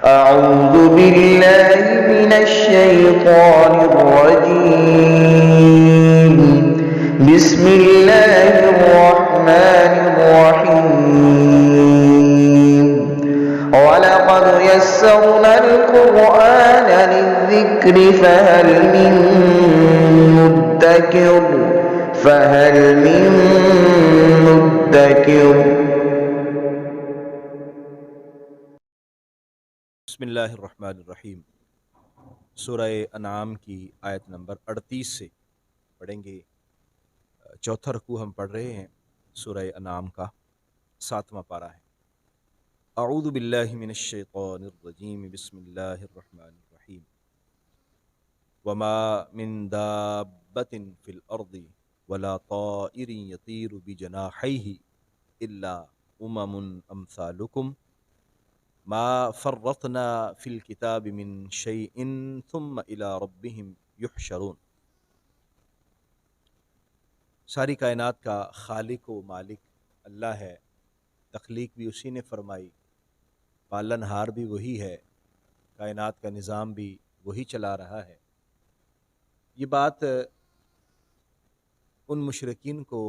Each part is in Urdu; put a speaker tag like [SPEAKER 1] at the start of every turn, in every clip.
[SPEAKER 1] أعوذ بالله من الشيطان الرجيم. بسم الله الرحمن الرحيم. ولقد يسرنا القرآن للذكر فهل من مدكر.
[SPEAKER 2] بسم اللہ الرحمن الرحیم. سورہ انعام کی آیت نمبر 38 سے پڑھیں گے. چوتھا رکوع ہم پڑھ رہے ہیں. سورہ انعام کا 7واں پارہ ہے. اعوذ باللہ من الشیطان الرجیم. بسم اللہ الرحمن الرحیم. وما من دابۃ فی الارض ولا طائر یطیر بجناحیہ الا امثالکم ما فرطنا فی الکتاب من شیء ثم الی ربہم یحشرون. ساری کائنات کا خالق و مالک اللہ ہے. تخلیق بھی اسی نے فرمائی، پالن ہار بھی وہی ہے، کائنات کا نظام بھی وہی چلا رہا ہے. یہ بات ان مشرکین کو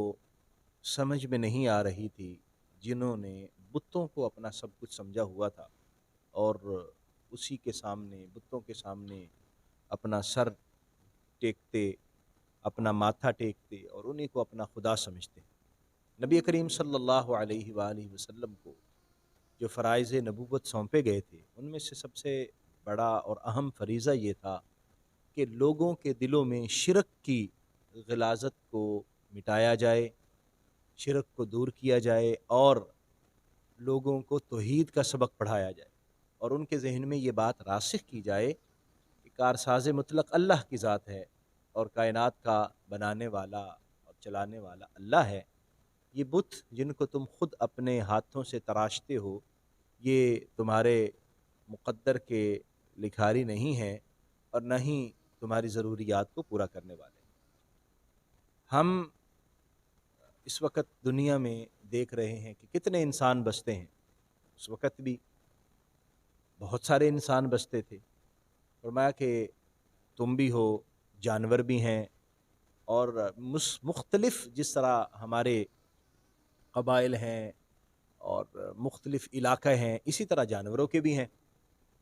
[SPEAKER 2] سمجھ میں نہیں آ رہی تھی جنہوں نے بتوں کو اپنا سب کچھ سمجھا ہوا تھا اور اسی کے سامنے، بتوں کے سامنے اپنا سر ٹیکتے، اپنا ماتھا ٹیکتے اور انہیں کو اپنا خدا سمجھتے. نبی کریم صلی اللہ علیہ وآلہ وسلم کو جو فرائض نبوت سونپے گئے تھے ان میں سے سب سے بڑا اور اہم فریضہ یہ تھا کہ لوگوں کے دلوں میں شرک کی غلاظت کو مٹایا جائے، شرک کو دور کیا جائے اور لوگوں کو توحید کا سبق پڑھایا جائے اور ان کے ذہن میں یہ بات راسخ کی جائے کہ کارساز مطلق اللہ کی ذات ہے اور کائنات کا بنانے والا اور چلانے والا اللہ ہے. یہ بت جن کو تم خود اپنے ہاتھوں سے تراشتے ہو یہ تمہارے مقدر کے لکھاری نہیں ہیں اور نہ ہی تمہاری ضروریات کو پورا کرنے والے. ہم اس وقت دنیا میں دیکھ رہے ہیں کہ کتنے انسان بستے ہیں. اس وقت بھی بہت سارے انسان بستے تھے. فرمایا کہ تم بھی ہو، جانور بھی ہیں اور مختلف جس طرح ہمارے قبائل ہیں اور مختلف علاقے ہیں اسی طرح جانوروں کے بھی ہیں.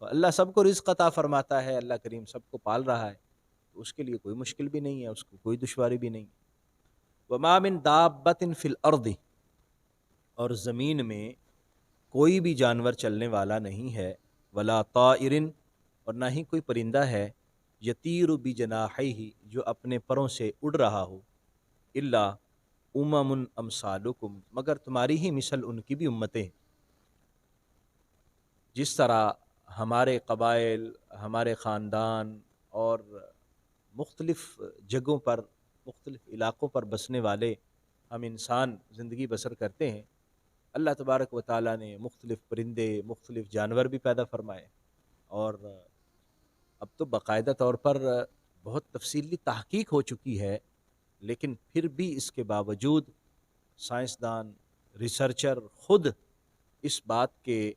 [SPEAKER 2] اللہ سب کو رزق عطا فرماتا ہے، اللہ کریم سب کو پال رہا ہے، اس کے لیے کوئی مشکل بھی نہیں ہے، اس کو کوئی دشواری بھی نہیں. وما من دابۃ فی الارض، اور زمین میں کوئی بھی جانور چلنے والا نہیں ہے. ولا طائر، اور نہ ہی کوئی پرندہ ہے. یطیر بجناحیہ، جو اپنے پروں سے اڑ رہا ہو. الا امثالکم، مگر تمہاری ہی مثل ان کی بھی امتیں. جس طرح ہمارے قبائل، ہمارے خاندان اور مختلف جگہوں پر، مختلف علاقوں پر بسنے والے ہم انسان زندگی بسر کرتے ہیں، اللہ تبارک و تعالیٰ نے مختلف پرندے، مختلف جانور بھی پیدا فرمائے. اور اب تو باقاعدہ طور پر بہت تفصیلی تحقیق ہو چکی ہے، لیکن پھر بھی اس کے باوجود سائنسدان، ریسرچر خود اس بات کے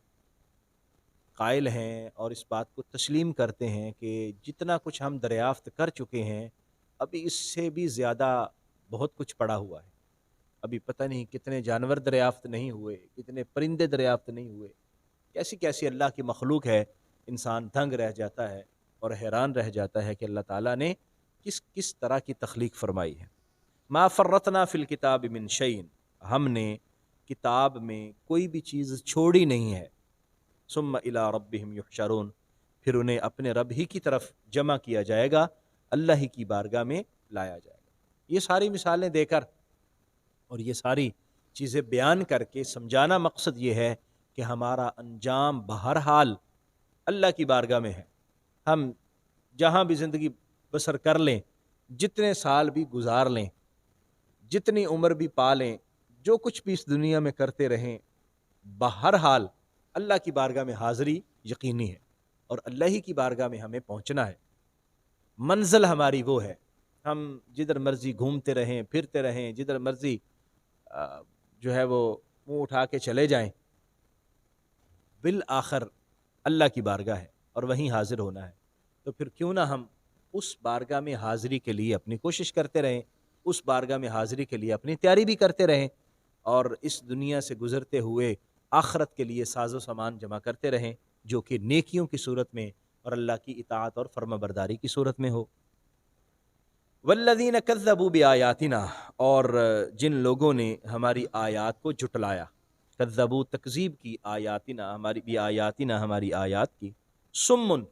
[SPEAKER 2] قائل ہیں اور اس بات کو تسلیم کرتے ہیں کہ جتنا کچھ ہم دریافت کر چکے ہیں ابھی اس سے بھی زیادہ بہت کچھ پڑا ہوا ہے. ابھی پتہ نہیں کتنے جانور دریافت نہیں ہوئے، کتنے پرندے دریافت نہیں ہوئے. کیسی کیسی اللہ کی مخلوق ہے. انسان دنگ رہ جاتا ہے اور حیران رہ جاتا ہے کہ اللہ تعالیٰ نے کس طرح کی تخلیق فرمائی ہے. ما فرطنا فی الکتاب من شیء، ہم نے کتاب میں کوئی بھی چیز چھوڑی نہیں ہے. ثم الی ربہم یحشرون، پھر انہیں اپنے رب ہی کی طرف جمع کیا جائے گا، اللہ ہی کی بارگاہ میں لایا جائے گا. یہ ساری مثالیں دے کر اور یہ ساری چیزیں بیان کر کے سمجھانا مقصد یہ ہے کہ ہمارا انجام بہرحال اللہ کی بارگاہ میں ہے. ہم جہاں بھی زندگی بسر کر لیں، جتنے سال بھی گزار لیں، جتنی عمر بھی پا لیں، جو کچھ بھی اس دنیا میں کرتے رہیں، بہرحال اللہ کی بارگاہ میں حاضری یقینی ہے اور اللہ ہی کی بارگاہ میں ہمیں پہنچنا ہے. منزل ہماری وہ ہے. ہم جدھر مرضی گھومتے رہیں، پھرتے رہیں، جدھر مرضی جو ہے وہ منہ اٹھا کے چلے جائیں، بالآخر اللہ کی بارگاہ ہے اور وہیں حاضر ہونا ہے، تو پھر کیوں نہ ہم اس بارگاہ میں حاضری کے لیے اپنی کوشش کرتے رہیں، اس بارگاہ میں حاضری کے لیے اپنی تیاری بھی کرتے رہیں، اور اس دنیا سے گزرتے ہوئے آخرت کے لیے ساز و سامان جمع کرتے رہیں، جو کہ نیکیوں کی صورت میں اور اللہ کی اطاعت اور فرما برداری کی صورت میں ہو۔ والذین کذبوا بآیاتنا، اور جن لوگوں نے ہماری آیات کو جھٹلایا، کذبوا تکذیب کی، آیاتنا ہماری بآیاتنا ہماری آیات کی، سمن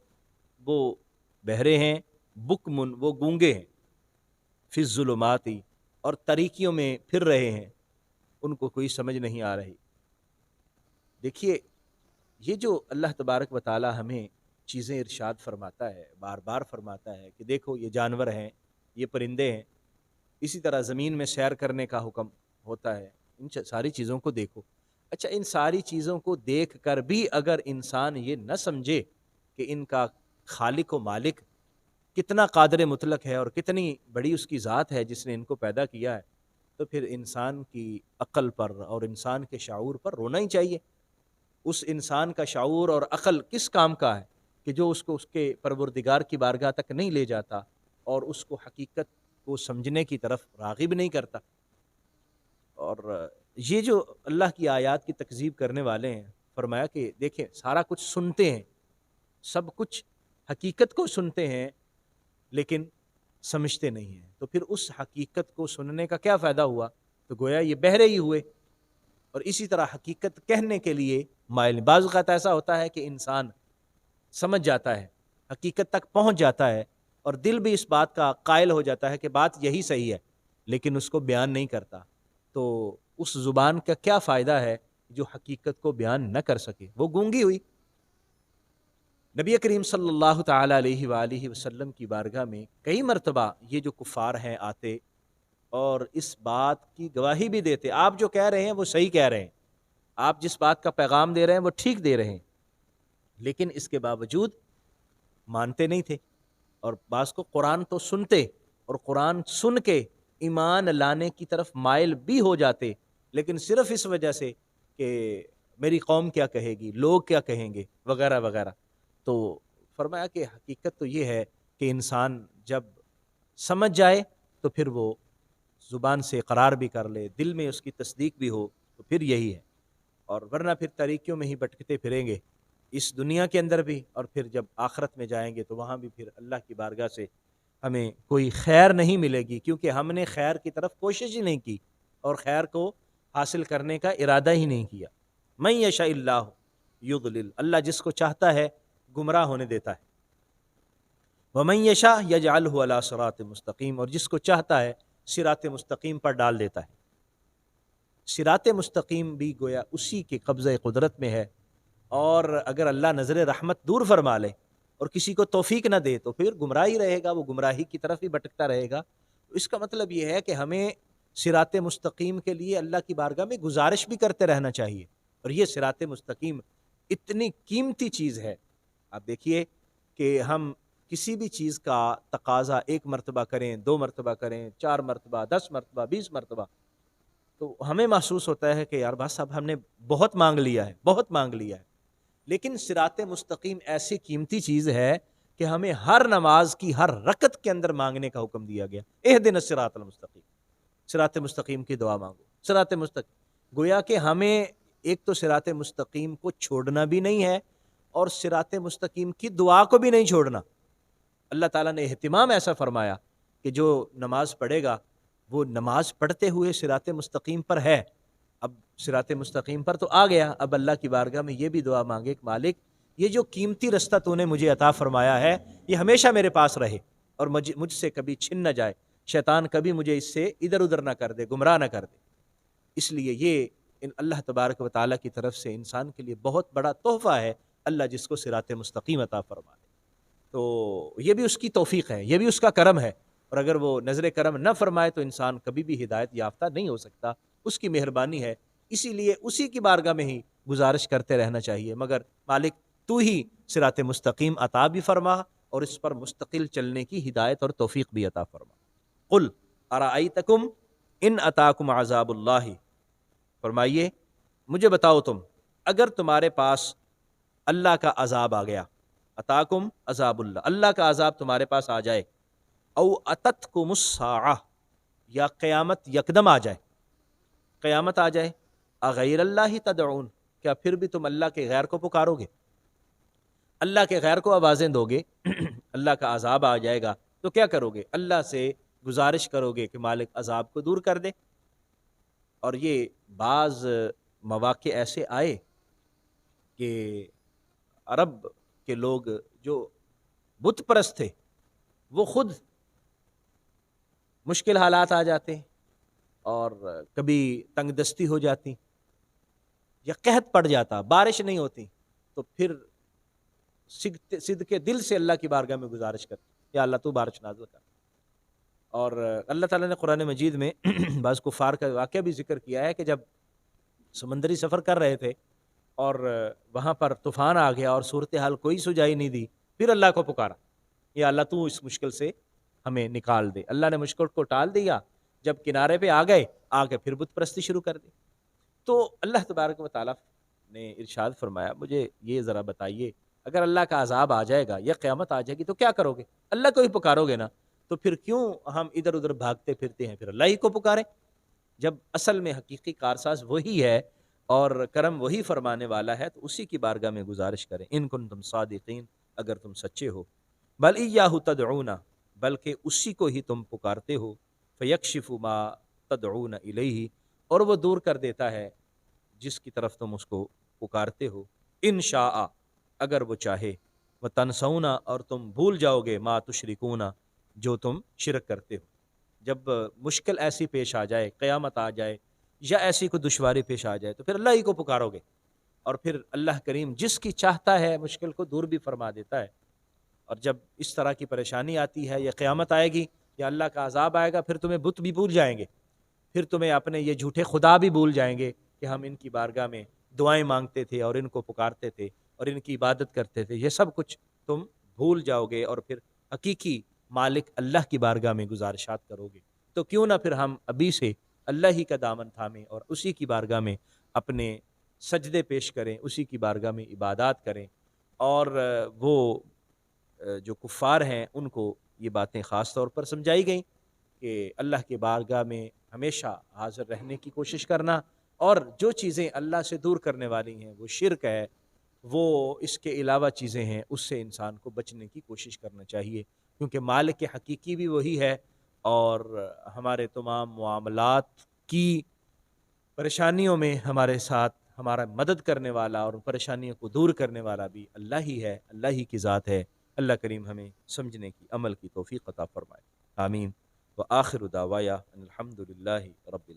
[SPEAKER 2] وہ بہرے ہیں، بکمن وہ گونگے ہیں، فی الظلمات اور تاریکیوں میں پھر رہے ہیں، ان کو کوئی سمجھ نہیں آ رہی۔ دیکھیے یہ جو اللہ تبارک و تعالی ہمیں چیزیں ارشاد فرماتا ہے، بار بار فرماتا ہے کہ دیکھو یہ جانور ہیں، یہ پرندے ہیں، اسی طرح زمین میں سیر کرنے کا حکم ہوتا ہے، ان ساری چیزوں کو دیکھو۔ اچھا، ان ساری چیزوں کو دیکھ کر بھی اگر انسان یہ نہ سمجھے کہ ان کا خالق و مالک کتنا قادر مطلق ہے اور کتنی بڑی اس کی ذات ہے جس نے ان کو پیدا کیا ہے، تو پھر انسان کی عقل پر اور انسان کے شعور پر رونا ہی چاہیے۔ اس انسان کا شعور اور عقل کس کام کا ہے کہ جو اس کو اس کے پروردگار کی بارگاہ تک نہیں لے جاتا اور اس کو حقیقت کو سمجھنے کی طرف راغب نہیں کرتا۔ اور یہ جو اللہ کی آیات کی تکذیب کرنے والے ہیں، فرمایا کہ دیکھیں سارا کچھ سنتے ہیں، سب کچھ حقیقت کو سنتے ہیں لیکن سمجھتے نہیں ہیں، تو پھر اس حقیقت کو سننے کا کیا فائدہ ہوا؟ تو گویا یہ بہرے ہی ہوئے۔ اور اسی طرح حقیقت کہنے کے لیے مائل، بعض اوقات ایسا ہوتا ہے کہ انسان سمجھ جاتا ہے، حقیقت تک پہنچ جاتا ہے اور دل بھی اس بات کا قائل ہو جاتا ہے کہ بات یہی صحیح ہے، لیکن اس کو بیان نہیں کرتا، تو اس زبان کا کیا فائدہ ہے جو حقیقت کو بیان نہ کر سکے، وہ گونگی ہوئی۔ نبی کریم صلی اللہ تعالی علیہ وآلہ وسلم کی بارگاہ میں کئی مرتبہ یہ جو کفار ہیں آتے اور اس بات کی گواہی بھی دیتے، آپ جو کہہ رہے ہیں وہ صحیح کہہ رہے ہیں، آپ جس بات کا پیغام دے رہے ہیں وہ ٹھیک دے رہے ہیں، لیکن اس کے باوجود مانتے نہیں تھے، اور بعض کو قرآن تو سنتے اور قرآن سن کے ایمان لانے کی طرف مائل بھی ہو جاتے، لیکن صرف اس وجہ سے کہ میری قوم کیا کہے گی، لوگ کیا کہیں گے وغیرہ وغیرہ۔ تو فرمایا کہ حقیقت تو یہ ہے کہ انسان جب سمجھ جائے تو پھر وہ زبان سے اقرار بھی کر لے، دل میں اس کی تصدیق بھی ہو، تو پھر یہی ہے، اور ورنہ پھر طریقوں میں ہی بھٹکتے پھریں گے اس دنیا کے اندر بھی، اور پھر جب آخرت میں جائیں گے تو وہاں بھی پھر اللہ کی بارگاہ سے ہمیں کوئی خیر نہیں ملے گی، کیونکہ ہم نے خیر کی طرف کوشش ہی نہیں کی اور خیر کو حاصل کرنے کا ارادہ ہی نہیں کیا۔ من یشاء اللہ یضلل، اللہ جس کو چاہتا ہے گمراہ ہونے دیتا ہے، ومن یشاء یجعلہ علی صراط مستقیم، اور جس کو چاہتا ہے صراط مستقیم پر ڈال دیتا ہے۔ صراط مستقیم بھی گویا اسی کے قبضہ قدرت میں ہے، اور اگر اللہ نظر رحمت دور فرما لے اور کسی کو توفیق نہ دے تو پھر گمراہی رہے گا، وہ گمراہی کی طرف ہی بھٹکتا رہے گا۔ اس کا مطلب یہ ہے کہ ہمیں صراط مستقیم کے لیے اللہ کی بارگاہ میں گزارش بھی کرتے رہنا چاہیے، اور یہ صراط مستقیم اتنی قیمتی چیز ہے۔ آپ دیکھیے کہ ہم کسی بھی چیز کا تقاضا 1 مرتبہ کریں، 2 مرتبہ کریں، 4 مرتبہ، 10 مرتبہ، 20 مرتبہ، تو ہمیں محسوس ہوتا ہے کہ یار بس اب ہم نے بہت مانگ لیا ہے، بہت مانگ لیا ہے۔ لیکن صراط مستقیم ایسی قیمتی چیز ہے کہ ہمیں ہر نماز کی ہر رکعت کے اندر مانگنے کا حکم دیا گیا، اہدنا الصراط المستقیم، صراط مستقیم کی دعا مانگو، صراط مستقیم۔ گویا کہ ہمیں ایک تو صراط مستقیم کو چھوڑنا بھی نہیں ہے اور صراط مستقیم کی دعا کو بھی نہیں چھوڑنا۔ اللہ تعالیٰ نے اہتمام ایسا فرمایا کہ جو نماز پڑھے گا وہ نماز پڑھتے ہوئے صراط مستقیم پر ہے۔ اب صراط مستقیم پر تو آ گیا، اب اللہ کی بارگاہ میں یہ بھی دعا مانگے کہ مالک یہ جو قیمتی رستہ تو نے مجھے عطا فرمایا ہے یہ ہمیشہ میرے پاس رہے اور مجھ سے کبھی چھن نہ جائے، شیطان کبھی مجھے اس سے ادھر ادھر نہ کر دے، گمراہ نہ کر دے۔ اس لیے یہ اللہ تبارک و تعالیٰ کی طرف سے انسان کے لیے بہت بڑا تحفہ ہے، اللہ جس کو صراط مستقیم عطا فرما دے تو یہ بھی اس کی توفیق ہے، یہ بھی اس کا کرم ہے، اور اگر وہ نظر کرم نہ فرمائے تو انسان کبھی بھی ہدایت یافتہ نہیں ہو سکتا، اس کی مہربانی ہے۔ اسی لیے اسی کی بارگاہ میں ہی گزارش کرتے رہنا چاہیے، مگر مالک تو ہی صراط مستقیم عطا بھی فرما اور اس پر مستقل چلنے کی ہدایت اور توفیق بھی عطا فرما۔ قل ارأیتکم ان اتاکم عذاب اللہ، فرمائیے مجھے بتاؤ تم اگر تمہارے پاس اللہ کا عذاب آ گیا، اتاکم عذاب اللہ، اللہ کا عذاب تمہارے پاس آ جائے، او اتتکم الساعہ، یا قیامت یکدم آ جائے، قیامت آ جائے، اغیر اللہ تدعون، کیا پھر بھی تم اللہ کے غیر کو پکارو گے؟ اللہ کے غیر کو آوازیں دو گے، اللہ کا عذاب آ جائے گا تو کیا کرو گے؟ اللہ سے گزارش کرو گے کہ مالک عذاب کو دور کر دے۔ اور یہ بعض مواقع ایسے آئے کہ عرب کے لوگ جو بت پرست تھے وہ خود مشکل حالات آ جاتے اور کبھی تنگ دستی ہو جاتی یا قحط پڑ جاتا، بارش نہیں ہوتی، تو پھر صدقے دل سے اللہ کی بارگاہ میں گزارش کرتے، یا اللہ تو بارش نازل کر۔ اور اللہ تعالیٰ نے قرآن مجید میں بعض کفار کا واقعہ بھی ذکر کیا ہے کہ جب سمندری سفر کر رہے تھے اور وہاں پر طوفان آ گیا اور صورتحال کوئی سجائی نہیں دی، پھر اللہ کو پکارا، یا اللہ تو اس مشکل سے ہمیں نکال دے۔ اللہ نے مشکل کو ٹال دیا، جب کنارے پہ آ گئے، آگے پھر بت پرستی شروع کر دی۔ تو اللہ تبارک و تعالیٰ نے ارشاد فرمایا، مجھے یہ ذرا بتائیے، اگر اللہ کا عذاب آ جائے گا یا قیامت آ جائے گی تو کیا کرو گے؟ اللہ کو ہی پکارو گے نا، تو پھر کیوں ہم ادھر ادھر بھاگتے پھرتے ہیں؟ پھر اللہ ہی کو پکاریں، جب اصل میں حقیقی کارساز وہی ہے اور کرم وہی فرمانے والا ہے، تو اسی کی بارگاہ میں گزارش کریں، ان کنتم صادقین، اگر تم سچے ہو۔ بل ایاہ تدعون، بلکہ اسی کو ہی تم پکارتے ہو، فیکشف ما تدعون الیہ، اور وہ دور کر دیتا ہے جس کی طرف تم اس کو پکارتے ہو، ان شاء، اگر وہ چاہے، وتنسون، اور تم بھول جاؤ گے، ما تشرکون، جو تم شرک کرتے ہو۔ جب مشکل ایسی پیش آ جائے، قیامت آ جائے یا ایسی کوئی دشواری پیش آ جائے، تو پھر اللہ ہی کو پکارو گے، اور پھر اللہ کریم جس کی چاہتا ہے مشکل کو دور بھی فرما دیتا ہے۔ اور جب اس طرح کی پریشانی آتی ہے یا قیامت آئے گی یا اللہ کا عذاب آئے گا، پھر تمہیں بت بھی بھول جائیں گے، پھر تمہیں اپنے یہ جھوٹے خدا بھی بھول جائیں گے کہ ہم ان کی بارگاہ میں دعائیں مانگتے تھے اور ان کو پکارتے تھے اور ان کی عبادت کرتے تھے، یہ سب کچھ تم بھول جاؤ گے، اور پھر حقیقی مالک اللہ کی بارگاہ میں گزارشات کرو گے۔ تو کیوں نہ پھر ہم ابھی سے اللہ ہی کا دامن تھامیں اور اسی کی بارگاہ میں اپنے سجدے پیش کریں، اسی کی بارگاہ میں عبادات کریں۔ اور وہ جو کفار ہیں ان کو یہ باتیں خاص طور پر سمجھائی گئیں کہ اللہ کے بارگاہ میں ہمیشہ حاضر رہنے کی کوشش کرنا، اور جو چیزیں اللہ سے دور کرنے والی ہیں وہ شرک ہے، وہ اس کے علاوہ چیزیں ہیں، اس سے انسان کو بچنے کی کوشش کرنا چاہیے، کیونکہ مالک حقیقی بھی وہی ہے، اور ہمارے تمام معاملات کی پریشانیوں میں ہمارے ساتھ ہمارا مدد کرنے والا اور پریشانیوں کو دور کرنے والا بھی اللہ ہی ہے، اللہ ہی کی ذات ہے۔ اللہ کریم ہمیں سمجھنے کی، عمل کی توفیق عطا فرمائے، آمین۔ وآخر دعوایا ان الحمد للہ رب العالمین۔